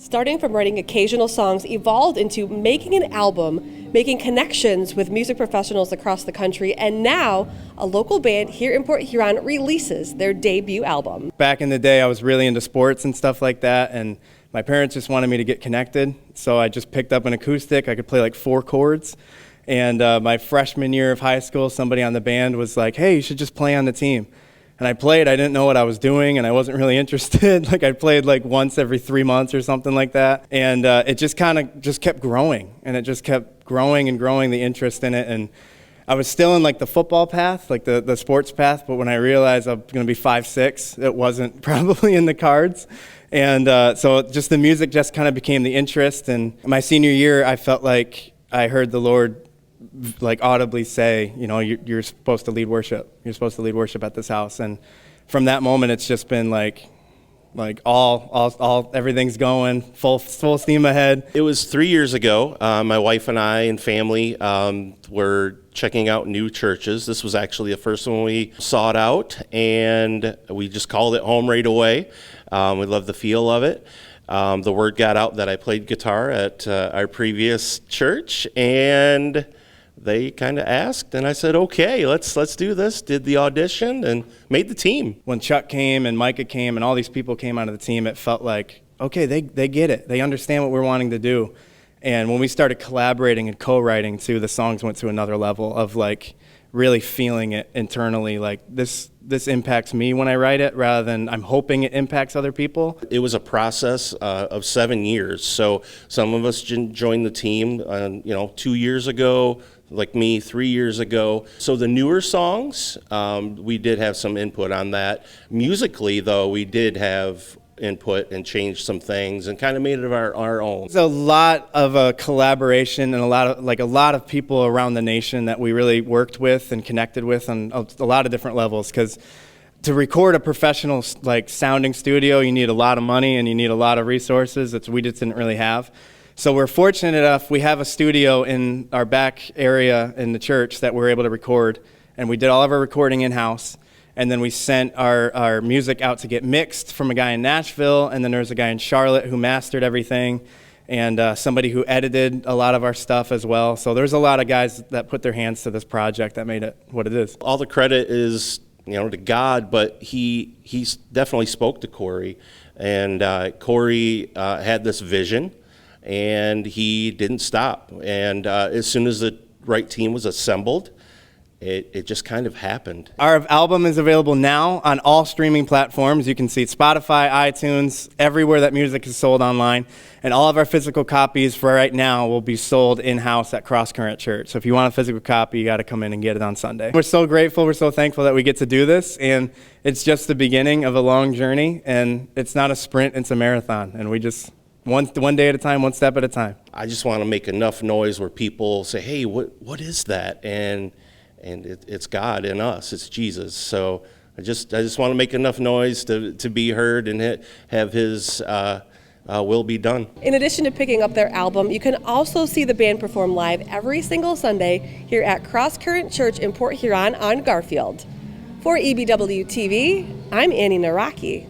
Starting from writing occasional songs evolved into making an album, making connections with music professionals across the country, and now a local band here in Port Huron releases their debut album. Back in the day, I was really into sports and stuff like that, and my parents just wanted me to get connected, so I just picked up an acoustic. I could play like 4 chords, and my freshman year of high school, somebody on the band was like, "Hey, you should just play on the team." And I played, I didn't know what I was doing, and I wasn't really interested. Like I played like once every 3 months or something like that. And it just kind of just kept growing, and it just kept growing and growing, the interest in it. And I was still in like the football path, like the sports path, but when I realized I'm gonna be 5'6", it wasn't probably in the cards. And so just the music just kind of became the interest. And my senior year, I felt like I heard the Lord like audibly say, you know, you're supposed to lead worship. You're supposed to lead worship at this house. And from that moment, it's just been like all everything's going full steam ahead. It was 3 years ago. My wife and I and family were checking out new churches. This was actually the first one we sought out, and we just called it home right away. We loved the feel of it. The word got out that I played guitar at our previous church, and they kind of asked, and I said, okay, let's do this. Did the audition and made the team. When Chuck came and Micah came and all these people came out of the team, it felt like, okay, they get it. They understand what we're wanting to do. And when we started collaborating and co-writing too, the songs went to another level of like really feeling it internally, like this impacts me when I write it rather than I'm hoping it impacts other people. It was a process of 7 years. So some of us joined the team 2 years ago, like me 3 years ago. So the newer songs, we did have some input on that. Musically though, we did have input and changed some things and kind of made it our own. There's a lot of a collaboration and a lot of people around the nation that we really worked with and connected with on a lot of different levels, because to record a professional like sounding studio, you need a lot of money and you need a lot of resources that we just didn't really have. So we're fortunate enough, we have a studio in our back area in the church that we're able to record, and we did all of our recording in-house. And then we sent our music out to get mixed from a guy in Nashville, and then there's a guy in Charlotte who mastered everything, and somebody who edited a lot of our stuff as well. So there's a lot of guys that put their hands to this project that made it what it is. All the credit is, to God, but he definitely spoke to Corey, and Corey had this vision, and he didn't stop. And as soon as the right team was assembled, it just kind of happened. Our album is available now on all streaming platforms. You can see Spotify, iTunes, everywhere that music is sold online. And all of our physical copies for right now will be sold in-house at Cross Current Church. So if you want a physical copy, you got to come in and get it on Sunday. We're so grateful, we're so thankful that we get to do this. And it's just the beginning of a long journey. And it's not a sprint, it's a marathon. And we just, one day at a time, one step at a time. I just want to make enough noise where people say, hey, what is that? And it's God in us, it's Jesus. So I just want to make enough noise to be heard and have His will be done. In addition to picking up their album, you can also see the band perform live every single Sunday here at Cross Current Church in Port Huron on Garfield. For EBW TV, I'm Annie Naraki.